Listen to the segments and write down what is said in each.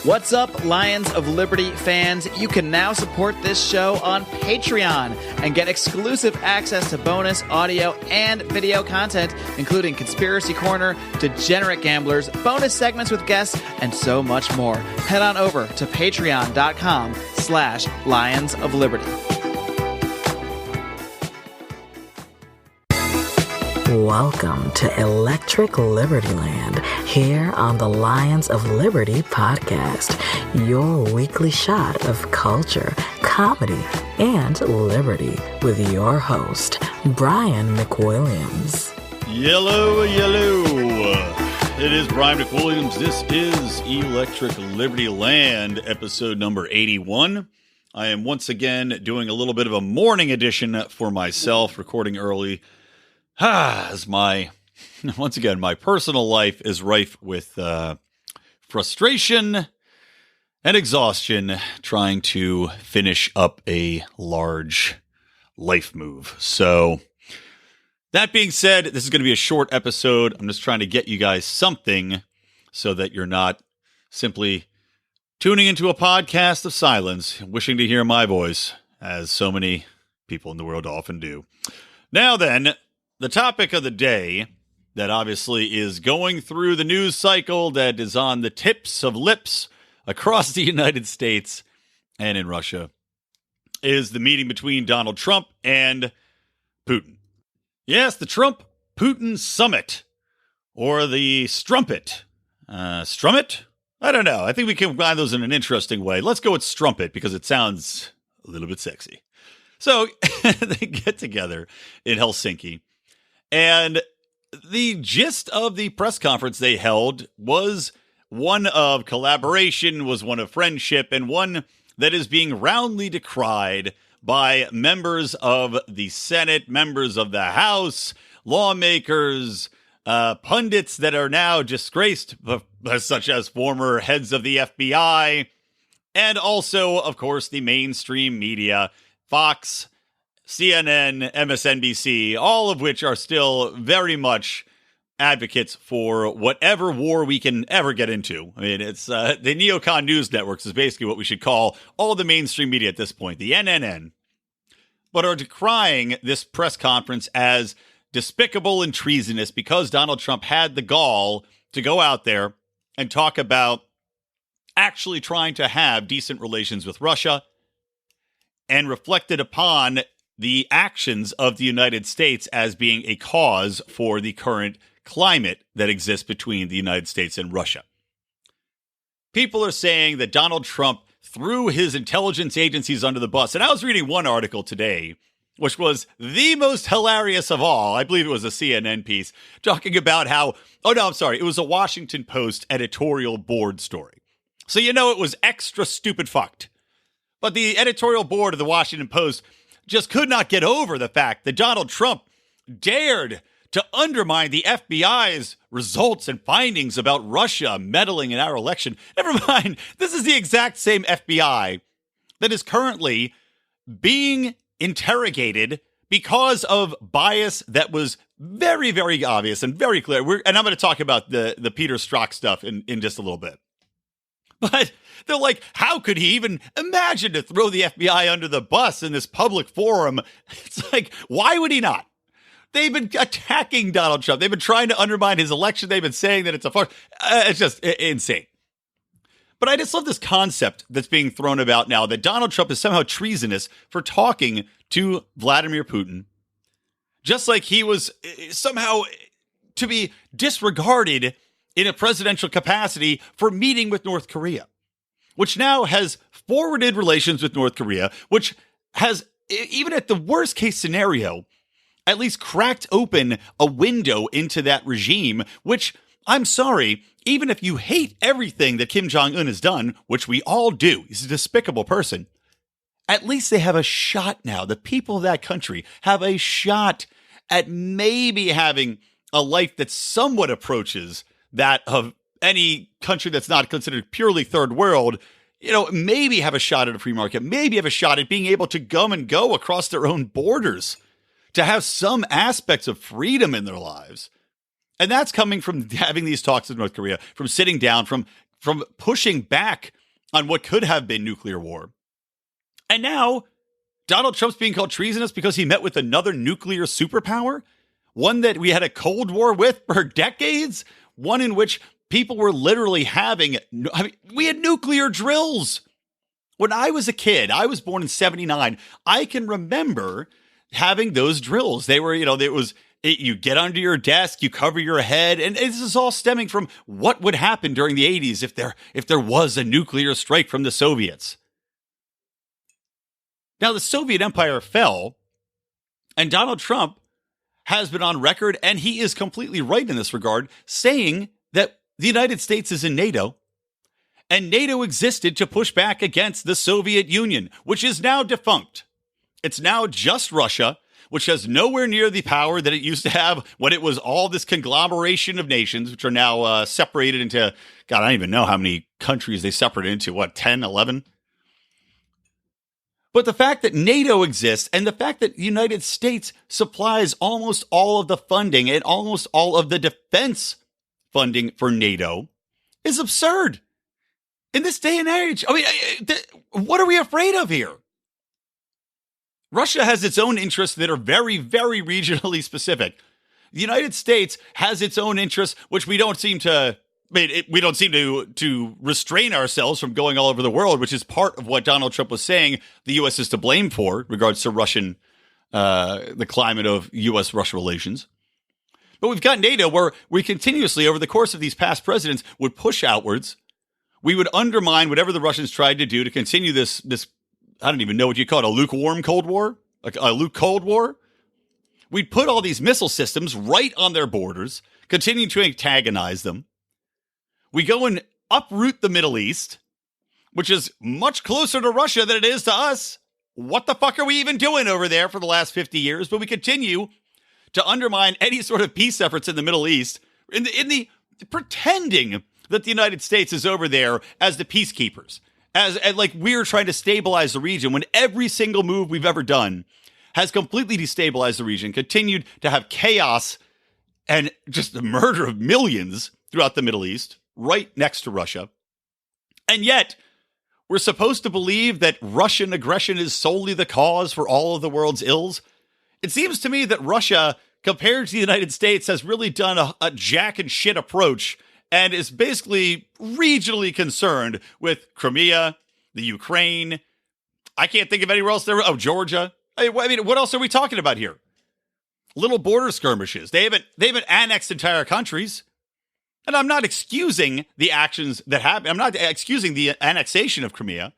What's up, Lions of Liberty fans? You can now support this show on Patreon and get exclusive access to bonus audio and video content, including Conspiracy Corner, Degenerate Gamblers, bonus segments with guests, and so much more. Head on over to patreon.com/Lions of Liberty. Welcome to Electric Libertyland, here on the Lions of Liberty podcast, your weekly shot of culture, comedy, and liberty with your host, Brian McWilliams. Yellow. It is Brian McWilliams. This is Electric Libertyland, episode number 81. I am once again doing a little bit of a morning edition for myself, recording early. As my personal life is rife with frustration and exhaustion trying to finish up a large life move. So, that being said, this is going to be a short episode. I'm just trying to get you guys something so that you're not simply tuning into a podcast of silence, wishing to hear my voice, as so many people in the world often do. Now then, the topic of the day that obviously is going through the news cycle that is on the tips of lips across the United States and in Russia is the meeting between Donald Trump and Putin. Yes, the Trump-Putin summit, or the strumpet. Strumpet? I don't know. I think we can combine those in an interesting way. Let's go with strumpet because it sounds a little bit sexy. So they get together in Helsinki. And the gist of the press conference they held was one of collaboration, was one of friendship, and one that is being roundly decried by members of the Senate, members of the House, lawmakers, pundits that are now disgraced, such as former heads of the FBI, and also, of course, the mainstream media, Fox, CNN, MSNBC, all of which are still very much advocates for whatever war we can ever get into. I mean, it's the neocon news networks is basically what we should call all the mainstream media at this point, the NNN, but are decrying this press conference as despicable and treasonous because Donald Trump had the gall to go out there and talk about actually trying to have decent relations with Russia and reflected upon the actions of the United States as being a cause for the current climate that exists between the United States and Russia. People are saying that Donald Trump threw his intelligence agencies under the bus. And I was reading one article today, which was the most hilarious of all. I believe it was a CNN piece talking about how, it was a Washington Post editorial board story. So you know it was extra stupid fucked. But the editorial board of the Washington Post just could not get over the fact that Donald Trump dared to undermine the FBI's results and findings about Russia meddling in our election. Never mind, this is the exact same FBI that is currently being interrogated because of bias that was very, very obvious and very clear. And I'm going to talk about the Peter Strzok stuff in just a little bit. But they're like, how could he even imagine to throw the FBI under the bus in this public forum? It's like, why would he not? They've been attacking Donald Trump. They've been trying to undermine his election. They've been saying that it's a farce. It's just insane. But I just love this concept that's being thrown about now that Donald Trump is somehow treasonous for talking to Vladimir Putin, just like he was somehow to be disregarded in a presidential capacity for meeting with North Korea, which now has forwarded relations with North Korea, which has, even at the worst case scenario, at least cracked open a window into that regime, which, I'm sorry, even if you hate everything that Kim Jong-un has done, which we all do, he's a despicable person, at least they have a shot now. The people of that country have a shot at maybe having a life that somewhat approaches that of any country that's not considered purely third world, maybe have a shot at a free market, maybe have a shot at being able to come and go across their own borders, to have some aspects of freedom in their lives. And that's coming from having these talks with North Korea, from sitting down, from from pushing back on what could have been nuclear war. And now Donald Trump's being called treasonous because he met with another nuclear superpower, one that we had a Cold War with for decades, one in which people were literally we had nuclear drills. When I was a kid, I was born in 79. I can remember having those drills. They were, you get under your desk, you cover your head, and this is all stemming from what would happen during the 80s if there was a nuclear strike from the Soviets. Now, the Soviet Empire fell, and Donald Trump has been on record, and he is completely right in this regard, saying that the United States is in NATO, and NATO existed to push back against the Soviet Union, which is now defunct. It's now just Russia, which has nowhere near the power that it used to have when it was all this conglomeration of nations, which are now separated into, God, I don't even know how many countries they separated into, 10, 11? But the fact that NATO exists and the fact that the United States supplies almost all of the funding and almost all of the defense funding for NATO is absurd. In this day and age, what are we afraid of here? Russia has its own interests that are very, very regionally specific. The United States has its own interests, which we don't seem to restrain ourselves from going all over the world, which is part of what Donald Trump was saying the U.S. is to blame for regards to the climate of U.S.-Russia relations. But we've got NATO where we continuously, over the course of these past presidents, would push outwards. We would undermine whatever the Russians tried to do to continue this I don't even know what you call it, a lukewarm Cold War? A Cold War? We'd put all these missile systems right on their borders, continue to antagonize them. We go and uproot the Middle East, which is much closer to Russia than it is to us. What the fuck are we even doing over there for the last 50 years? But we continue to undermine any sort of peace efforts in the Middle East, in the pretending that the United States is over there as the peacekeepers. As like we're trying to stabilize the region when every single move we've ever done has completely destabilized the region, continued to have chaos and just the murder of millions throughout the Middle East, right next to Russia. And yet, we're supposed to believe that Russian aggression is solely the cause for all of the world's ills. It seems to me that Russia, compared to the United States, has really done a jack and shit approach and is basically regionally concerned with Crimea, the Ukraine. I can't think of anywhere else there. Oh, Georgia. I mean, what else are we talking about here? Little border skirmishes. They haven't annexed entire countries. And I'm not excusing the actions that happen. I'm not excusing the annexation of Crimea.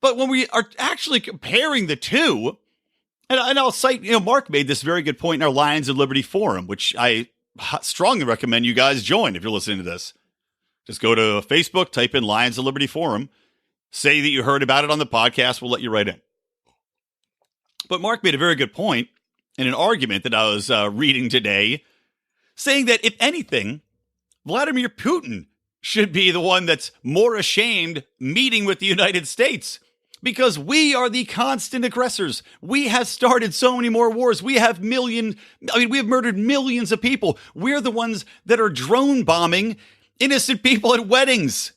But when we are actually comparing the two, and I'll cite, Mark made this very good point in our Lions of Liberty forum, which I strongly recommend you guys join if you're listening to this. Just go to Facebook, type in Lions of Liberty forum, say that you heard about it on the podcast, we'll let you right in. But Mark made a very good point in an argument that I was reading today, saying that if anything, Vladimir Putin should be the one that's more ashamed meeting with the United States because we are the constant aggressors. We have started so many more wars. We have murdered millions of people. We're the ones that are drone bombing innocent people at weddings.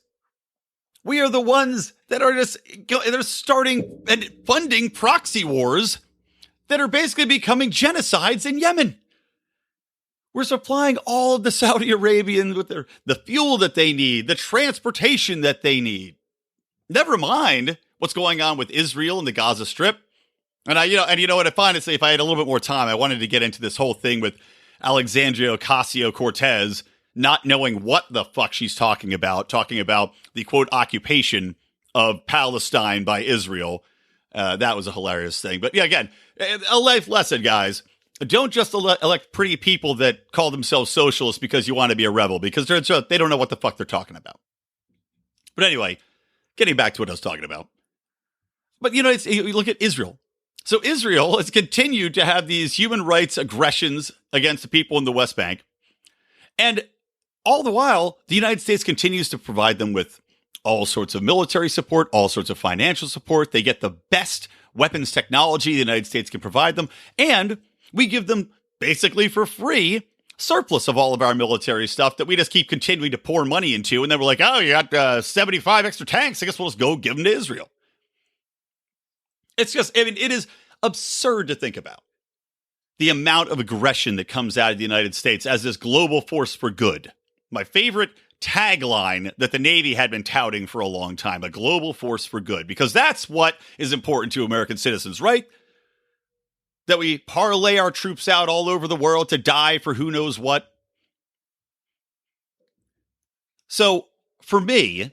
We are the ones that are they're starting and funding proxy wars that are basically becoming genocides in Yemen. We're supplying all of the Saudi Arabians with the fuel that they need, the transportation that they need. Never mind what's going on with Israel and the Gaza Strip. And if I had a little bit more time, I wanted to get into this whole thing with Alexandria Ocasia-Cortez not knowing what the fuck she's talking about the quote occupation of Palestine by Israel. That was a hilarious thing. But yeah, again, a life lesson, guys. Don't just elect pretty people that call themselves socialists because you want to be a rebel, because they don't know what the fuck they're talking about. But anyway, getting back to what I was talking about. But, you look at Israel. So Israel has continued to have these human rights aggressions against the people in the West Bank. And all the while, the United States continues to provide them with all sorts of military support, all sorts of financial support. They get the best weapons technology the United States can provide them. And we give them basically for free surplus of all of our military stuff that we just keep continuing to pour money into. And then we're like, oh, you got 75 extra tanks. I guess we'll just go give them to Israel. It's just, I mean, it is absurd to think about the amount of aggression that comes out of the United States as this global force for good. My favorite tagline that the Navy had been touting for a long time, a global force for good, because that's what is important to American citizens, right? That we parlay our troops out all over the world to die for who knows what. So for me,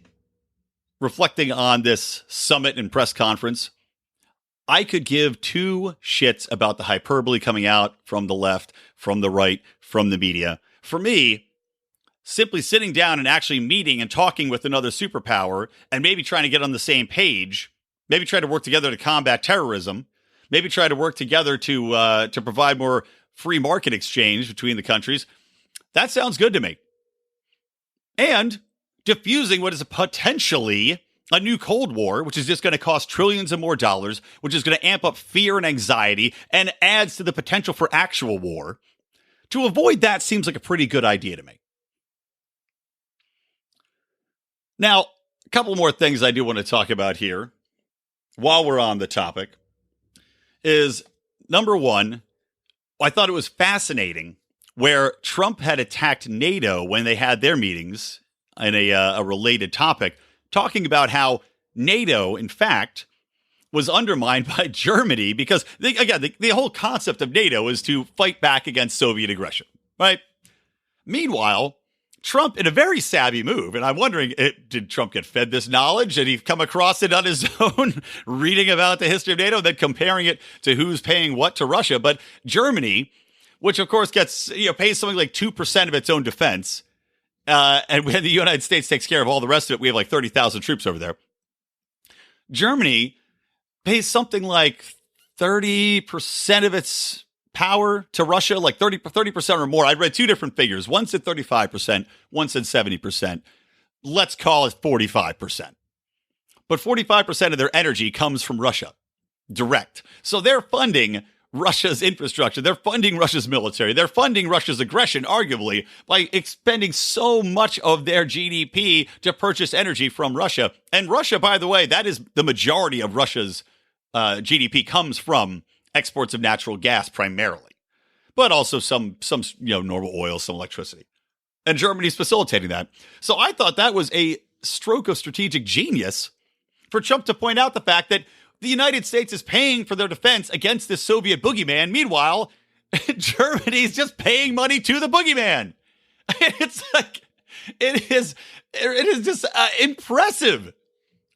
reflecting on this summit and press conference, I could give two shits about the hyperbole coming out from the left, from the right, from the media. For me, simply sitting down and actually meeting and talking with another superpower and maybe trying to get on the same page, maybe try to work together to combat terrorism, maybe try to work together to provide more free market exchange between the countries, that sounds good to me. And diffusing what is potentially a new Cold War, which is just going to cost trillions of more dollars, which is going to amp up fear and anxiety and adds to the potential for actual war. To avoid that seems like a pretty good idea to me. Now, a couple more things I do want to talk about here while we're on the topic is, number one, I thought it was fascinating where Trump had attacked NATO when they had their meetings in a related topic, talking about how NATO, in fact, was undermined by Germany because, the whole concept of NATO is to fight back against Soviet aggression, right? Meanwhile, Trump, in a very savvy move, and I'm wondering, did Trump get fed this knowledge? Did he come across it on his own, reading about the history of NATO, then comparing it to who's paying what to Russia? But Germany, which of course gets, pays something like 2% of its own defense, and when the United States takes care of all the rest of it, we have like 30,000 troops over there. Germany pays something like 30% of its power to Russia, like 30% or more. I read two different figures. One said 35%, one said 70%. Let's call it 45%. But 45% of their energy comes from Russia, direct. So they're funding Russia's infrastructure. They're funding Russia's military. They're funding Russia's aggression, arguably, by expending so much of their GDP to purchase energy from Russia. And Russia, by the way, that is the majority of Russia's GDP comes from exports of natural gas primarily, but also some normal oil, some electricity. And Germany's facilitating that. So I thought that was a stroke of strategic genius for Trump to point out the fact that the United States is paying for their defense against this Soviet boogeyman. Meanwhile, Germany's just paying money to the boogeyman. It's like, it is just impressive.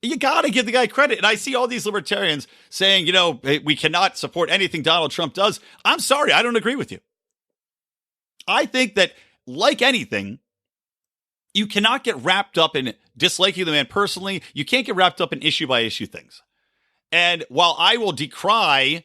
You got to give the guy credit. And I see all these libertarians saying, hey, we cannot support anything Donald Trump does. I'm sorry, I don't agree with you. I think that, like anything, you cannot get wrapped up in disliking the man personally. You can't get wrapped up in issue by issue things. And while I will decry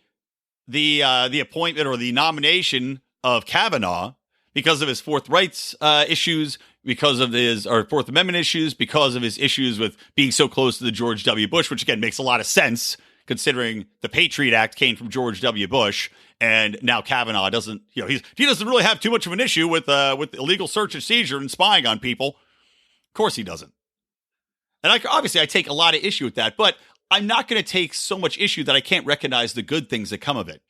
the appointment or the nomination of Kavanaugh because of his Fourth Rights issues, because of his Fourth Amendment issues, because of his issues with being so close to the George W. Bush, which again makes a lot of sense considering the Patriot Act came from George W. Bush, and now Kavanaugh doesn't, he doesn't really have too much of an issue with illegal search and seizure and spying on people. Of course he doesn't. And obviously I take a lot of issue with that, but I'm not going to take so much issue that I can't recognize the good things that come of it.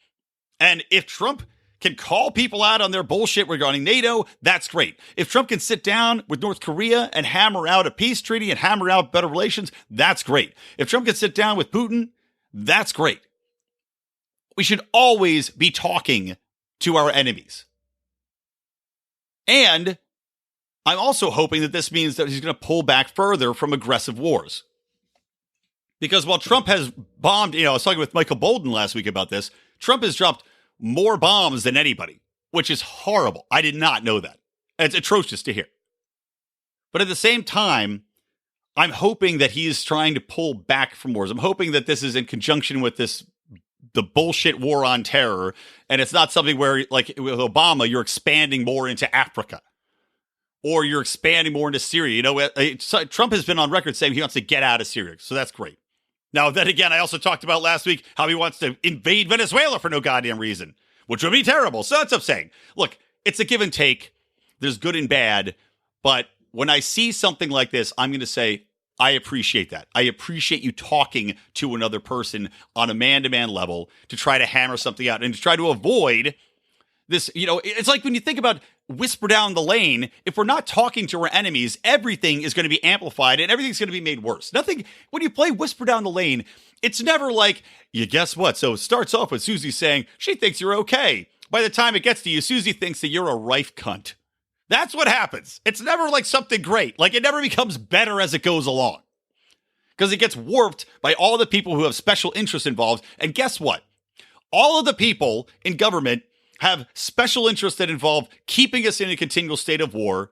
And if Trump can call people out on their bullshit regarding NATO, that's great. If Trump can sit down with North Korea and hammer out a peace treaty and hammer out better relations, that's great. If Trump can sit down with Putin, that's great. We should always be talking to our enemies. And I'm also hoping that this means that he's going to pull back further from aggressive wars. Because while Trump has bombed, I was talking with Michael Bolden last week about this, Trump has dropped more bombs than anybody, which is horrible. I did not know that. It's atrocious to hear. But at the same time, I'm hoping that he is trying to pull back from wars. I'm hoping that this is in conjunction with the bullshit war on terror, and it's not something where, like with Obama, you're expanding more into Africa. Or you're expanding more into Syria. Trump has been on record saying he wants to get out of Syria, so that's great. Now, then again, I also talked about last week how he wants to invade Venezuela for no goddamn reason, which would be terrible. So that's what I'm saying. Look, it's a give and take. There's good and bad. But when I see something like this, I'm going to say, I appreciate that. I appreciate you talking to another person on a man-to-man level to try to hammer something out and to try to avoid this. It's like when you think about whisper down the lane, if we're not talking to our enemies, everything is going to be amplified and everything's going to be made worse. Nothing, when you play whisper down the lane, it's never like, you guess what? So it starts off with Susie saying she thinks you're okay. By the time it gets to you, Susie thinks that you're a rife cunt. That's what happens. It's never like something great. Like, it never becomes better as it goes along. Because it gets warped by all the people who have special interests involved. And guess what? All of the people in government have special interests that involve keeping us in a continual state of war,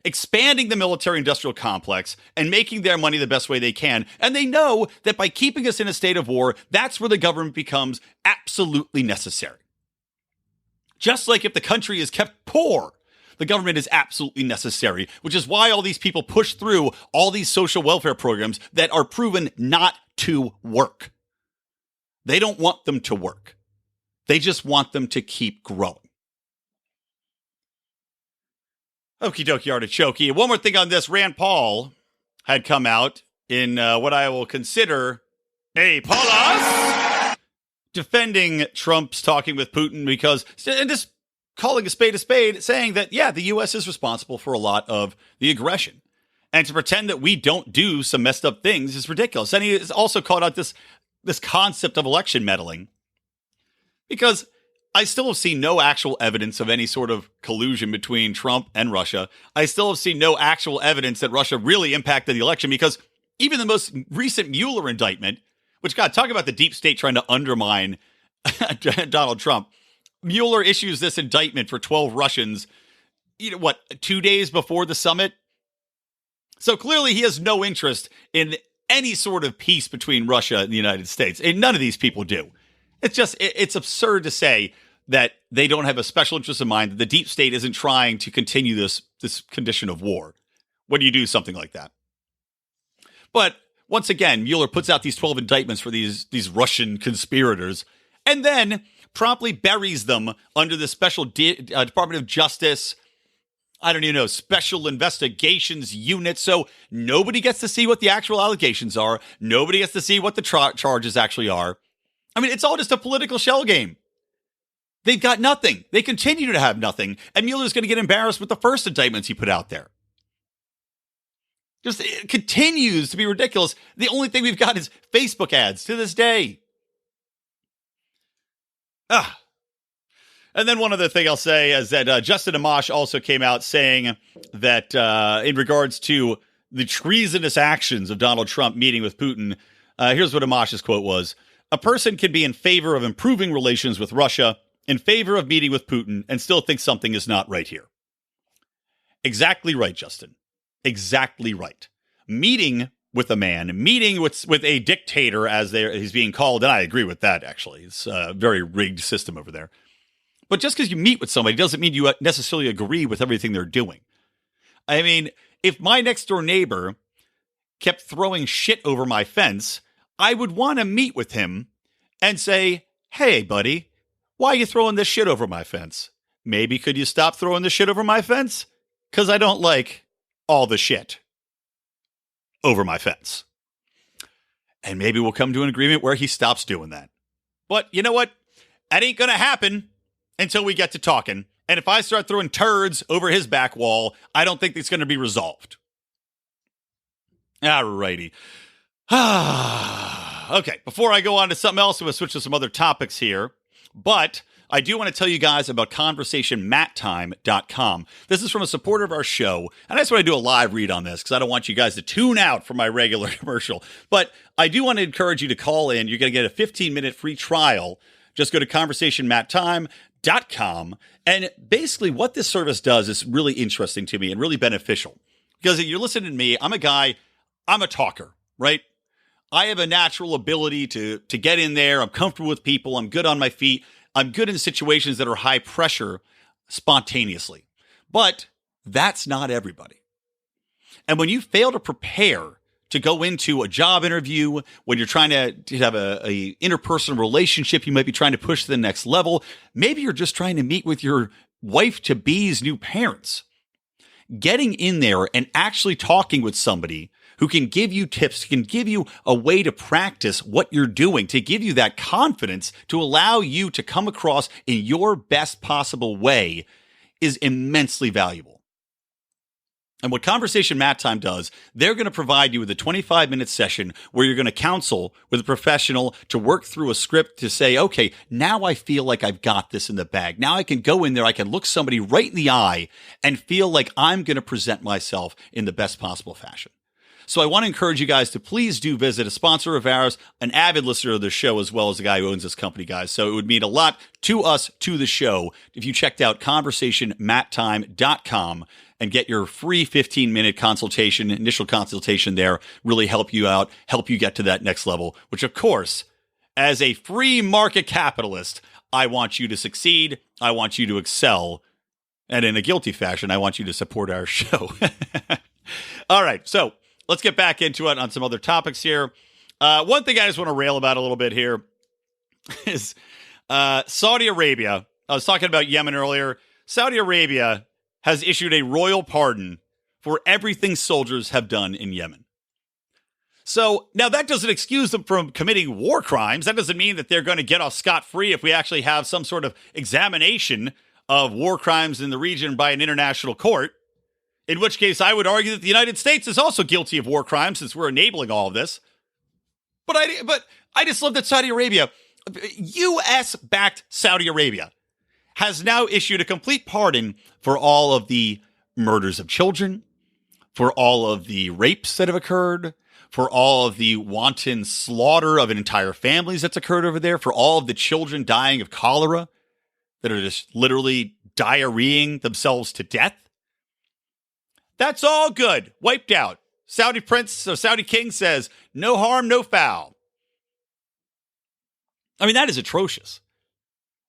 expanding the military-industrial complex, and making their money the best way they can. And they know that by keeping us in a state of war, that's where the government becomes absolutely necessary. Just like if the country is kept poor, the government is absolutely necessary, which is why all these people push through all these social welfare programs that are proven not to work. They don't want them to work. They just want them to keep growing. Okie dokie artichoke. One more thing on this. Rand Paul had come out in what I will consider a pause, defending Trump's talking with Putin and just calling a spade, saying that, yeah, the U.S. is responsible for a lot of the aggression. And to pretend that we don't do some messed up things is ridiculous. And he has also called out this concept of election meddling, because I still have seen no actual evidence of any sort of collusion between Trump and Russia. I still have seen no actual evidence that Russia really impacted the election, because even the most recent Mueller indictment, which, God, talk about the deep state trying to undermine Donald Trump. Mueller issues this indictment for 12 Russians, 2 days before the summit? So clearly he has no interest in any sort of peace between Russia and the United States. And none of these people do. It's absurd to say that they don't have a special interest in mind, that the deep state isn't trying to continue this condition of war when you do something like that. But once again, Mueller puts out these 12 indictments for these Russian conspirators, and then promptly buries them under the special Department of Justice, I don't even know, special investigations unit. So nobody gets to see what the actual allegations are. Nobody gets to see what the charges actually are. I mean, it's all just a political shell game. They've got nothing. They continue to have nothing. And Mueller's going to get embarrassed with the first indictments he put out there. It continues to be ridiculous. The only thing we've got is Facebook ads to this day. And then one other thing I'll say is that Justin Amash also came out saying that in regards to the treasonous actions of Donald Trump meeting with Putin, here's what Amash's quote was: "A person can be in favor of improving relations with Russia, in favor of meeting with Putin, and still think something is not right here." Exactly right, Justin. Exactly right. Meeting with a man, meeting with a dictator, as he's being called, and I agree with that, actually. It's a very rigged system over there. But just because you meet with somebody doesn't mean you necessarily agree with everything they're doing. I mean, if my next door neighbor kept throwing shit over my fence, I would want to meet with him and say, "Hey, buddy, why are you throwing this shit over my fence? Maybe could you stop throwing this shit over my fence? Because I don't like all the shit over my fence." And maybe we'll come to an agreement where he stops doing that. But you know what? That ain't going to happen until we get to talking. And if I start throwing turds over his back wall, I don't think it's going to be resolved. Alrighty. Okay, before I go on to something else, I'm going to switch to some other topics here. But I do want to tell you guys about conversationmattime.com. This is from a supporter of our show, and I just want to do a live read on this because I don't want you guys to tune out from my regular commercial. But I do want to encourage you to call in. You're going to get a 15-minute free trial. Just go to conversationmattime.com. And basically what this service does is really interesting to me and really beneficial. Because if you're listening to me, I'm a talker, right? I have a natural ability to get in there. I'm comfortable with people. I'm good on my feet. I'm good in situations that are high pressure spontaneously. But that's not everybody. And when you fail to prepare to go into a job interview, when you're trying to have a interpersonal relationship, you might be trying to push to the next level. Maybe you're just trying to meet with your wife-to-be's new parents. Getting in there and actually talking with somebody who can give you tips, can give you a way to practice what you're doing, to give you that confidence to allow you to come across in your best possible way is immensely valuable. And what Conversation Mat Time does, they're going to provide you with a 25-minute session where you're going to counsel with a professional to work through a script to say, okay, now I feel like I've got this in the bag. Now I can go in there, I can look somebody right in the eye and feel like I'm going to present myself in the best possible fashion. So I want to encourage you guys to please do visit a sponsor of ours, an avid listener of the show, as well as the guy who owns this company, guys. So it would mean a lot to us, to the show, if you checked out conversationmattime.com and get your free 15-minute consultation, initial consultation there, really help you out, help you get to that next level, which, of course, as a free market capitalist, I want you to succeed. I want you to excel. And in a guilty fashion, I want you to support our show. All right, so let's get back into it on some other topics here. One thing I just want to rail about a little bit here is Saudi Arabia. I was talking about Yemen earlier. Saudi Arabia has issued a royal pardon for everything soldiers have done in Yemen. So now that doesn't excuse them from committing war crimes. That doesn't mean that they're going to get off scot-free if we actually have some sort of examination of war crimes in the region by an international court. In which case, I would argue that the United States is also guilty of war crimes since we're enabling all of this. But I just love that Saudi Arabia, U.S.-backed Saudi Arabia, has now issued a complete pardon for all of the murders of children, for all of the rapes that have occurred, for all of the wanton slaughter of entire families that's occurred over there, for all of the children dying of cholera that are just literally diarrheaing themselves to death. That's all good. Wiped out. Saudi prince or Saudi king says, no harm, no foul. I mean, that is atrocious.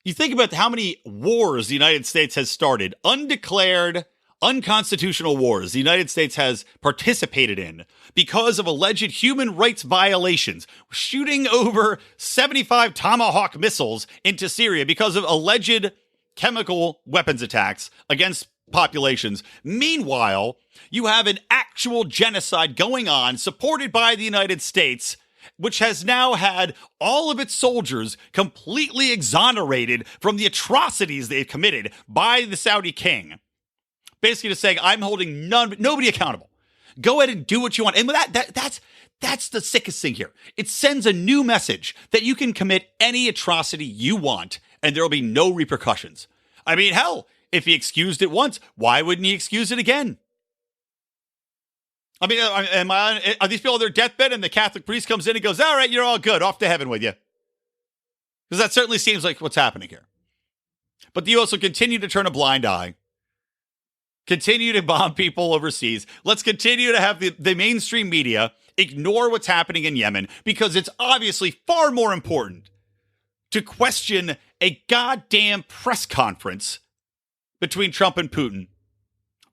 You think about how many wars the United States has started, undeclared, unconstitutional wars the United States has participated in because of alleged human rights violations, shooting over 75 Tomahawk missiles into Syria because of alleged chemical weapons attacks against populations. Meanwhile, you have an actual genocide going on supported by the United States, which has now had all of its soldiers completely exonerated from the atrocities they've committed by the Saudi king. Basically just saying, I'm holding nobody accountable. Go ahead and do what you want. And that's the sickest thing here. It sends a new message that you can commit any atrocity you want and there will be no repercussions. I mean, hell, if he excused it once, why wouldn't he excuse it again? I mean, are these people on their deathbed and the Catholic priest comes in and goes, all right, you're all good, off to heaven with you? Because that certainly seems like what's happening here. But you also continue to turn a blind eye, continue to bomb people overseas. Let's continue to have the mainstream media ignore what's happening in Yemen because it's obviously far more important to question a goddamn press conference between Trump and Putin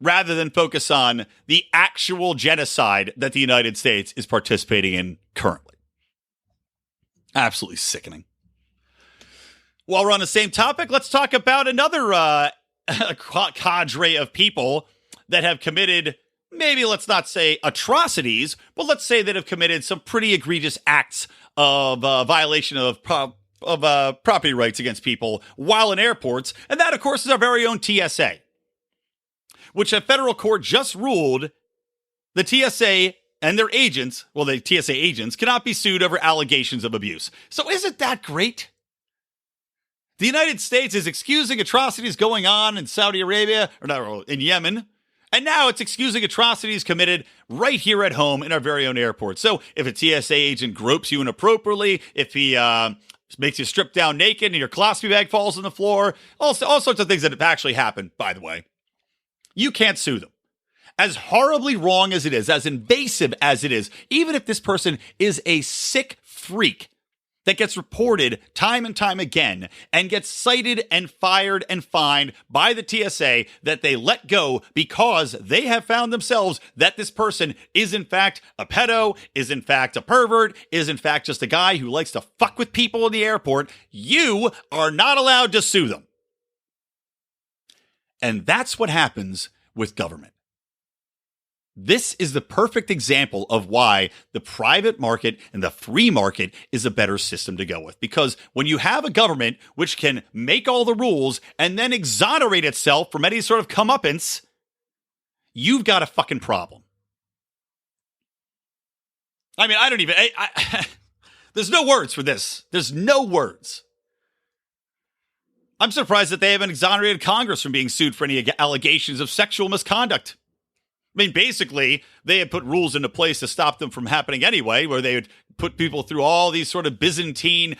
rather than focus on the actual genocide that the United States is participating in currently. Absolutely sickening. While we're on the same topic, let's talk about another cadre of people that have committed, maybe let's not say atrocities, but let's say that have committed some pretty egregious acts of violation of property rights against people while in airports. And that, of course, is our very own TSA, which a federal court just ruled the TSA and their agents, well, the TSA agents, cannot be sued over allegations of abuse. So isn't that great? The United States is excusing atrocities going on in Saudi Arabia, or not, in Yemen, and now it's excusing atrocities committed right here at home in our very own airport. So if a TSA agent gropes you inappropriately, if he makes you strip down naked and your colostomy bag falls on the floor, all sorts of things that have actually happened, by the way, you can't sue them. As horribly wrong as it is, as invasive as it is, even if this person is a sick freak that gets reported time and time again and gets cited and fired and fined by the TSA that they let go because they have found themselves that this person is in fact a pedo, is in fact a pervert, is in fact just a guy who likes to fuck with people in the airport, you are not allowed to sue them. And that's what happens with government. This is the perfect example of why the private market and the free market is a better system to go with. Because when you have a government which can make all the rules and then exonerate itself from any sort of comeuppance, you've got a fucking problem. I mean, I don't even... there's no words for this. There's no words. I'm surprised that they haven't exonerated Congress from being sued for any allegations of sexual misconduct. I mean, basically, they had put rules into place to stop them from happening anyway, where they would put people through all these sort of Byzantine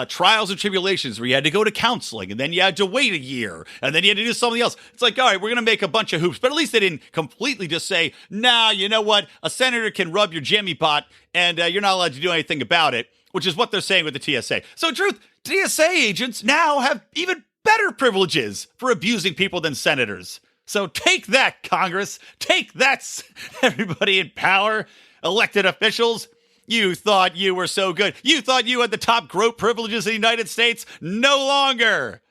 trials and tribulations where you had to go to counseling, and then you had to wait a year, and then you had to do something else. It's like, all right, we're going to make a bunch of hoops. But at least they didn't completely just say, nah, you know what? A senator can rub your Jimmy pot, and you're not allowed to do anything about it, which is what they're saying with the TSA. So in truth, TSA agents now have even better privileges for abusing people than senators. So take that, Congress. Take that, everybody in power, elected officials. You thought you were so good. You thought you had the top growth privileges in the United States. No longer.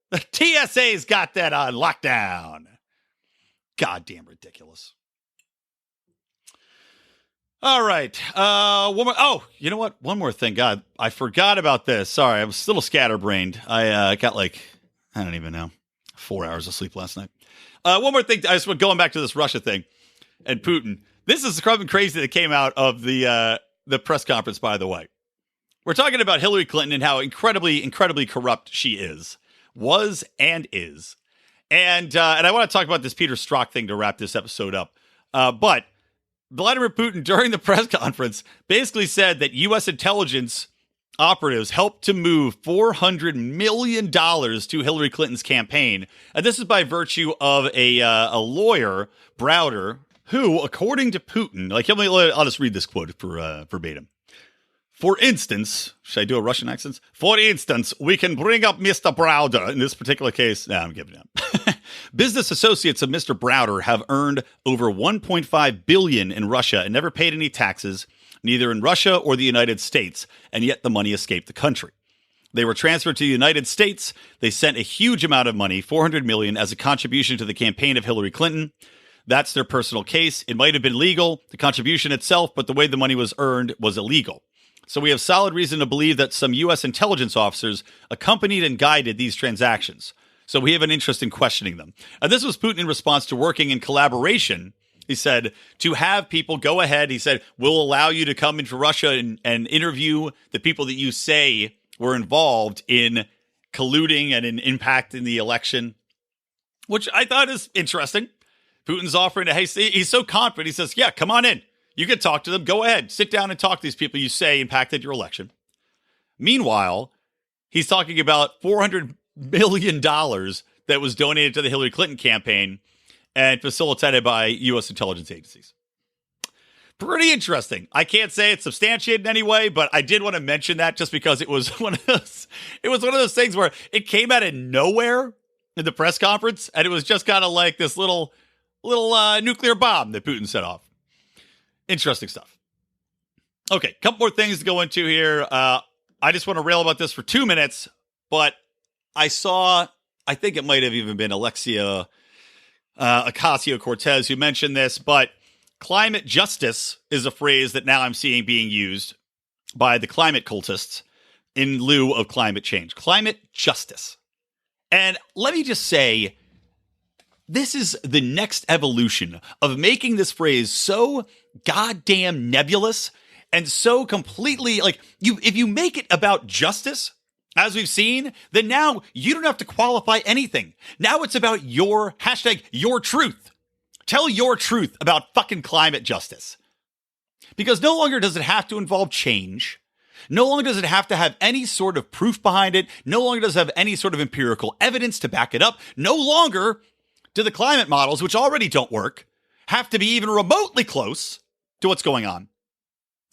The TSA's got that on lockdown. Goddamn ridiculous. All right. One more. Oh, you know what? One more thing. God, I forgot about this. Sorry, I was a little scatterbrained. I got I don't even know, 4 hours of sleep last night. One more thing. I just went going back to this Russia thing and Putin. This is something crazy that came out of the press conference, by the way. We're talking about Hillary Clinton and how incredibly, incredibly corrupt she was and is. And I want to talk about this Peter Strzok thing to wrap this episode up. But Vladimir Putin, during the press conference, basically said that U.S. intelligence operatives helped to move $400 million to Hillary Clinton's campaign. And this is by virtue of a lawyer, Browder, who, according to Putin, I'll just read this quote for verbatim. For instance, should I do a Russian accent? For instance, we can bring up Mr. Browder. In this particular case, I'm giving up. Business associates of Mr. Browder have earned over $1.5 billion in Russia and never paid any taxes, neither in Russia or the United States, and yet the money escaped the country. They were transferred to the United States. They sent a huge amount of money, $400 million, as a contribution to the campaign of Hillary Clinton. That's their personal case. It might have been legal, the contribution itself, but the way the money was earned was illegal. So we have solid reason to believe that some U.S. intelligence officers accompanied and guided these transactions. So we have an interest in questioning them. And this was Putin in response to working in collaboration. He said, to have people go ahead, he said, we'll allow you to come into Russia and interview the people that you say were involved in colluding and in impacting the election, which I thought is interesting. Putin's offering to, hey, he's so confident. He says, yeah, come on in. You can talk to them. Go ahead. Sit down and talk to these people you say impacted your election. Meanwhile, he's talking about $400 million that was donated to the Hillary Clinton campaign and facilitated by U.S. intelligence agencies. Pretty interesting. I can't say it's substantiated in any way, but I did want to mention that just because it was one of those things where it came out of nowhere in the press conference, and it was just kind of like this little nuclear bomb that Putin set off. Interesting stuff. Okay, couple more things to go into here. I just want to rail about this for 2 minutes, but I think it might have even been Alexandria Ocasia-Cortez who mentioned this, but climate justice is a phrase that now I'm seeing being used by the climate cultists in lieu of climate change. Climate justice. And let me just say, this is the next evolution of making this phrase so goddamn nebulous and so completely, if you make it about justice, as we've seen, then now you don't have to qualify anything. Now it's about your truth. Tell your truth about fucking climate justice. Because no longer does it have to involve change. No longer does it have to have any sort of proof behind it. No longer does it have any sort of empirical evidence to back it up. No longer do the climate models, which already don't work, have to be even remotely close to what's going on.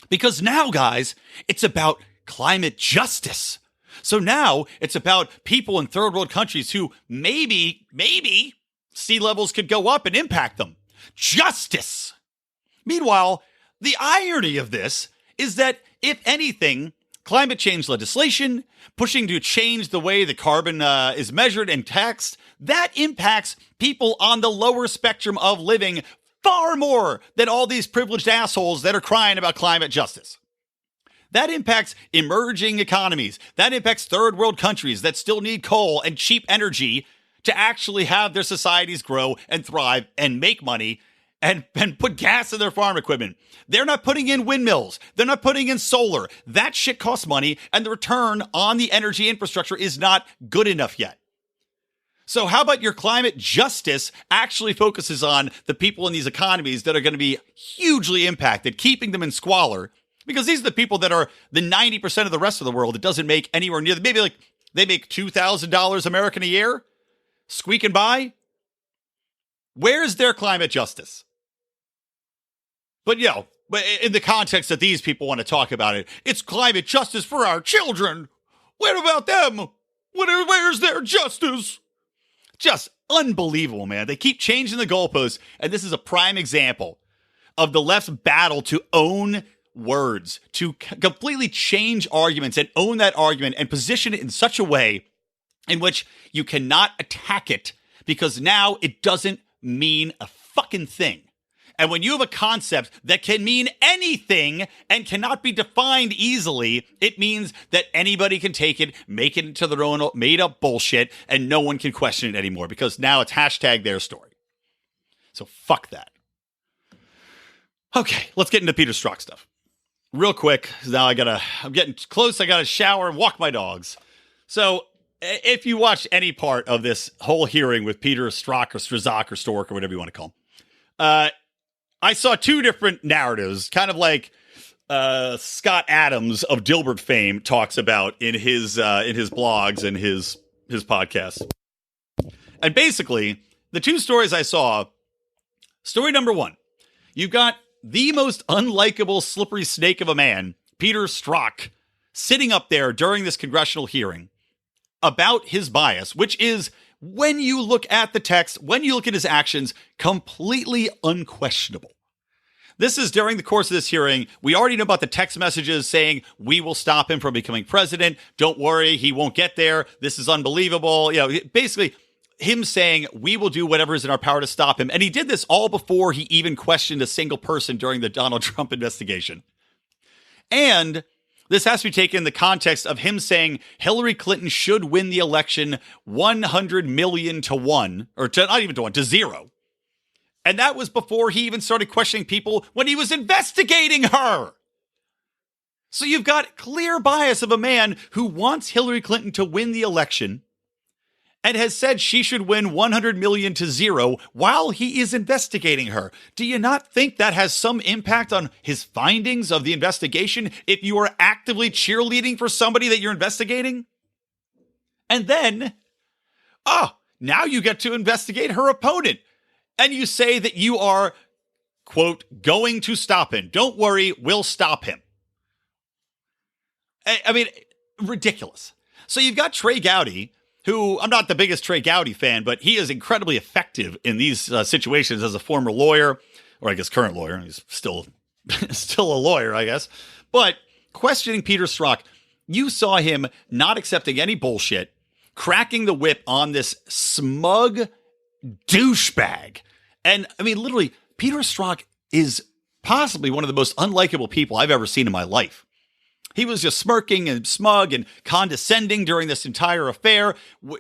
Because now, guys, it's about climate justice. So now it's about people in third world countries who maybe sea levels could go up and impact them. Justice. Meanwhile, the irony of this is that, if anything, climate change legislation, pushing to change the way the carbon is measured and taxed, that impacts people on the lower spectrum of living far more than all these privileged assholes that are crying about climate justice. That impacts emerging economies. That impacts third world countries that still need coal and cheap energy to actually have their societies grow and thrive and make money and put gas in their farm equipment. They're not putting in windmills. They're not putting in solar. That shit costs money, and the return on the energy infrastructure is not good enough yet. So how about your climate justice actually focuses on the people in these economies that are going to be hugely impacted, keeping them in squalor, because these are the people that are the 90% of the rest of the world that doesn't make anywhere near, maybe like they make $2,000 American a year, squeaking by. Where's their climate justice? But, but in the context that these people want to talk about it, it's climate justice for our children. What about them? Where's their justice? Just unbelievable, man. They keep changing the goalposts, and this is a prime example of the left's battle to own words, to completely change arguments and own that argument and position it in such a way in which you cannot attack it because now it doesn't mean a fucking thing. And when you have a concept that can mean anything and cannot be defined easily, it means that anybody can take it, make it into their own made-up bullshit, and no one can question it anymore because now it's hashtag their story. So fuck that. Okay, let's get into Peter Strzok stuff. Real quick, now I'm getting close, I gotta shower and walk my dogs. So, if you watched any part of this whole hearing with Peter Strzok or Strzok or Stork or whatever you want to call him, I saw two different narratives, kind of like Scott Adams of Dilbert fame talks about in his blogs and his podcasts. And basically, the two stories I saw, story number one, you've got the most unlikable slippery snake of a man, Peter Strzok, sitting up there during this congressional hearing about his bias, which is, when you look at the text, when you look at his actions, completely unquestionable. This is during the course of this hearing. We already know about the text messages saying, we will stop him from becoming president. Don't worry, he won't get there. This is unbelievable. Basically, him saying, we will do whatever is in our power to stop him. And he did this all before he even questioned a single person during the Donald Trump investigation. And this has to be taken in the context of him saying Hillary Clinton should win the election 100 million to 1, or to, not even to 1, to 0. And that was before he even started questioning people when he was investigating her. So you've got clear bias of a man who wants Hillary Clinton to win the election and has said she should win 100 million to 0 while he is investigating her. Do you not think that has some impact on his findings of the investigation if you are actively cheerleading for somebody that you're investigating? And then, now you get to investigate her opponent. And you say that you are, quote, going to stop him. Don't worry, we'll stop him. I mean, ridiculous. So you've got Trey Gowdy, who, I'm not the biggest Trey Gowdy fan, but he is incredibly effective in these situations as a former lawyer, or I guess current lawyer. He's still a lawyer, I guess. But questioning Peter Strzok, you saw him not accepting any bullshit, cracking the whip on this smug douchebag. And I mean, literally, Peter Strzok is possibly one of the most unlikable people I've ever seen in my life. He was just smirking and smug and condescending during this entire affair,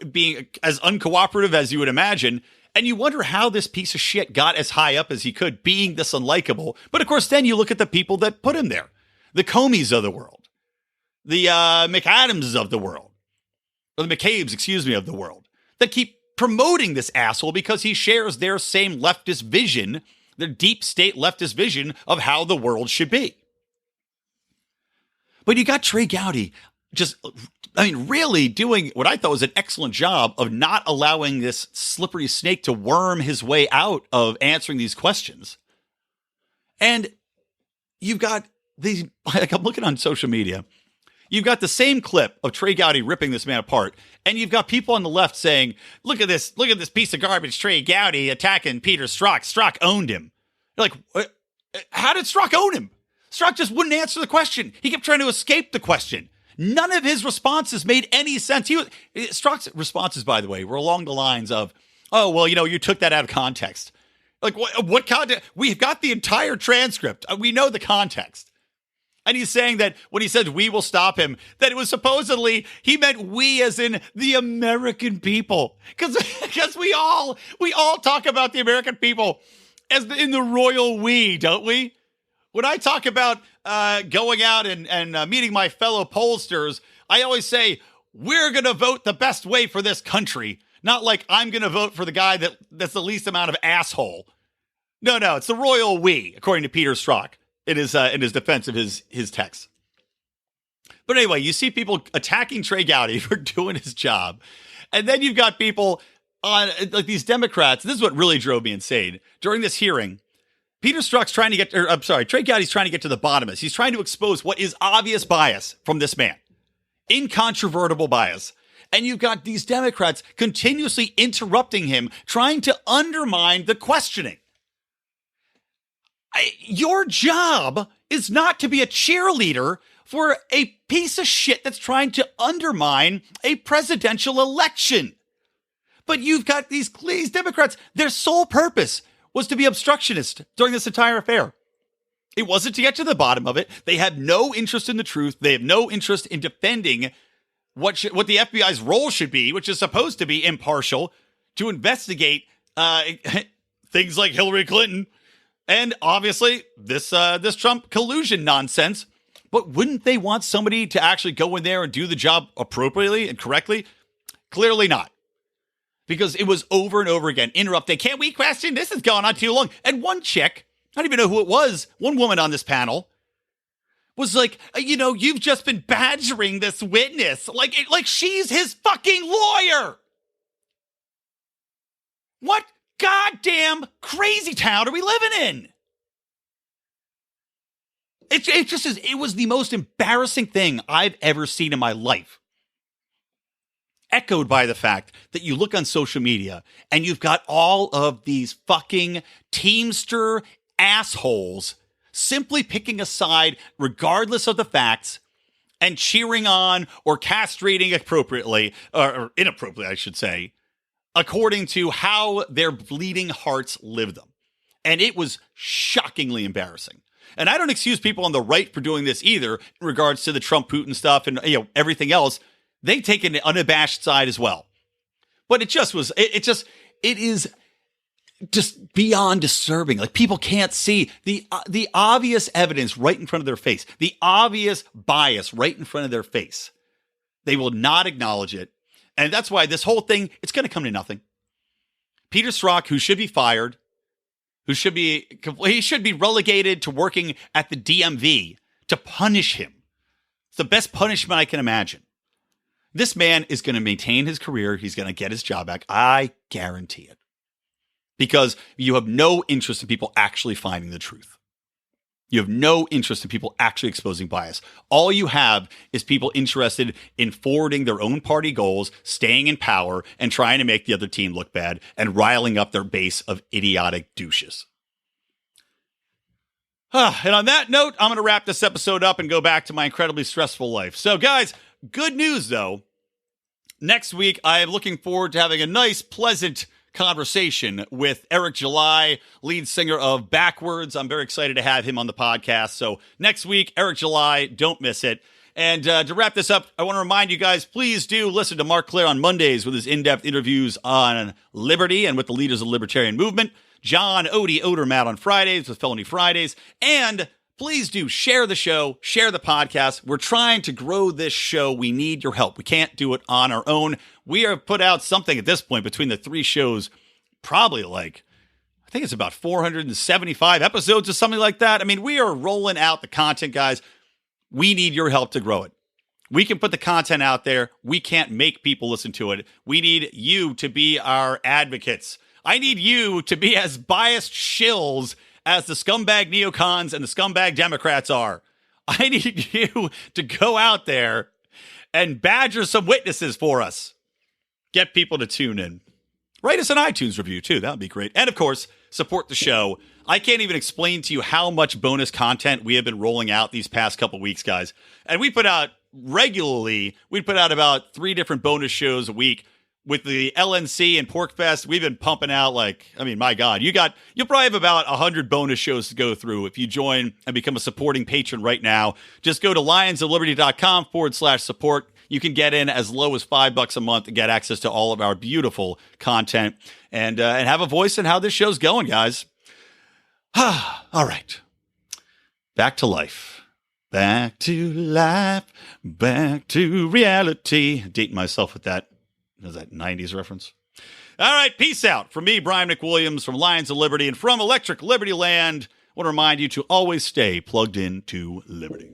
being as uncooperative as you would imagine. And you wonder how this piece of shit got as high up as he could, being this unlikable. But of course, then you look at the people that put him there. The Comeys of the world. The McAdams of the world. Or the McCabe's, of the world. That keep promoting this asshole because he shares their same leftist vision, their deep state leftist vision of how the world should be. But you got Trey Gowdy really doing what I thought was an excellent job of not allowing this slippery snake to worm his way out of answering these questions. And you've got these, like I'm looking on social media, you've got the same clip of Trey Gowdy ripping this man apart. And you've got people on the left saying, look at this piece of garbage, Trey Gowdy attacking Peter Strzok. Strzok owned him. You're like, how did Strzok own him? Strzok just wouldn't answer the question. He kept trying to escape the question. None of his responses made any sense. Strzok's responses, by the way, were along the lines of, oh, well, you took that out of context. Like, what context? We've got the entire transcript. We know the context. And he's saying that when he said we will stop him, that it was supposedly, he meant we as in the American people. Because we all talk about the American people as in the royal we, don't we? When I talk about going out and meeting my fellow pollsters, I always say, we're going to vote the best way for this country. Not like I'm going to vote for the guy that's the least amount of asshole. No, it's the royal we, according to Peter Strzok in his defense of his text. But anyway, you see people attacking Trey Gowdy for doing his job. And then you've got people on, like these Democrats. This is what really drove me insane. During this hearing, Trey Gowdy's trying to get to the bottom of this. He's trying to expose what is obvious bias from this man. Incontrovertible bias. And you've got these Democrats continuously interrupting him, trying to undermine the questioning. Your job is not to be a cheerleader for a piece of shit that's trying to undermine a presidential election. But you've got these Democrats, their sole purpose was to be obstructionist during this entire affair. It wasn't to get to the bottom of it. They have no interest in the truth. They have no interest in defending what the FBI's role should be, which is supposed to be impartial, to investigate things like Hillary Clinton and obviously this Trump collusion nonsense. But wouldn't they want somebody to actually go in there and do the job appropriately and correctly? Clearly not. Because it was over and over again. Interrupting. Can't we question? This has gone on too long. And one chick, I don't even know who it was, one woman on this panel, was like, you've just been badgering this witness. Like she's his fucking lawyer. What goddamn crazy town are we living in? It was the most embarrassing thing I've ever seen in my life. Echoed by the fact that you look on social media and you've got all of these fucking Teamster assholes simply picking a side regardless of the facts and cheering on or castrating appropriately, or inappropriately, I should say, according to how their bleeding hearts live them. And it was shockingly embarrassing. And I don't excuse people on the right for doing this either in regards to the Trump-Putin stuff and everything else. They take an unabashed side as well. But it is just beyond disturbing. Like, people can't see the obvious evidence right in front of their face, the obvious bias right in front of their face. They will not acknowledge it. And that's why this whole thing, it's going to come to nothing. Peter Strzok, who should be fired, he should be relegated to working at the DMV to punish him. It's the best punishment I can imagine. This man is going to maintain his career. He's going to get his job back. I guarantee it. Because you have no interest in people actually finding the truth. You have no interest in people actually exposing bias. All you have is people interested in forwarding their own party goals, staying in power, and trying to make the other team look bad, and riling up their base of idiotic douches. And on that note, I'm going to wrap this episode up and go back to my incredibly stressful life. So, guys, good news, though. Next week, I am looking forward to having a nice, pleasant conversation with Eric July, lead singer of Backwards. I'm very excited to have him on the podcast. So next week, Eric July, don't miss it. And to wrap this up, I want to remind you guys, please do listen to Mark Claire on Mondays with his in-depth interviews on liberty and with the leaders of the libertarian movement. John Odermatt on Fridays with Felony Fridays. And please do share the show, share the podcast. We're trying to grow this show. We need your help. We can't do it on our own. We have put out something at this point between the three shows, probably I think it's about 475 episodes or something like that. I mean, we are rolling out the content, guys. We need your help to grow it. We can put the content out there. We can't make people listen to it. We need you to be our advocates. I need you to be as biased shills as the scumbag neocons and the scumbag Democrats are. I need you to go out there and badger some witnesses for us. Get people to tune in. Write us an iTunes review, too. That would be great. And, of course, support the show. I can't even explain to you how much bonus content we have been rolling out these past couple weeks, guys. And we put out regularly, we'd put out about 3 different bonus shows a week. With the LNC and Porkfest, we've been pumping out my God, you'll probably have about 100 bonus shows to go through if you join and become a supporting patron right now. Just go to lionsofliberty.com/support. You can get in as low as $5 a month and get access to all of our beautiful content and have a voice in how this show's going, guys. All right. Back to life. Back to life. Back to reality. Dating myself with that. Is that 90s reference? All right, peace out. From me, Brian McWilliams, from Lions of Liberty, and from Electric Libertyland, I want to remind you to always stay plugged in to Liberty.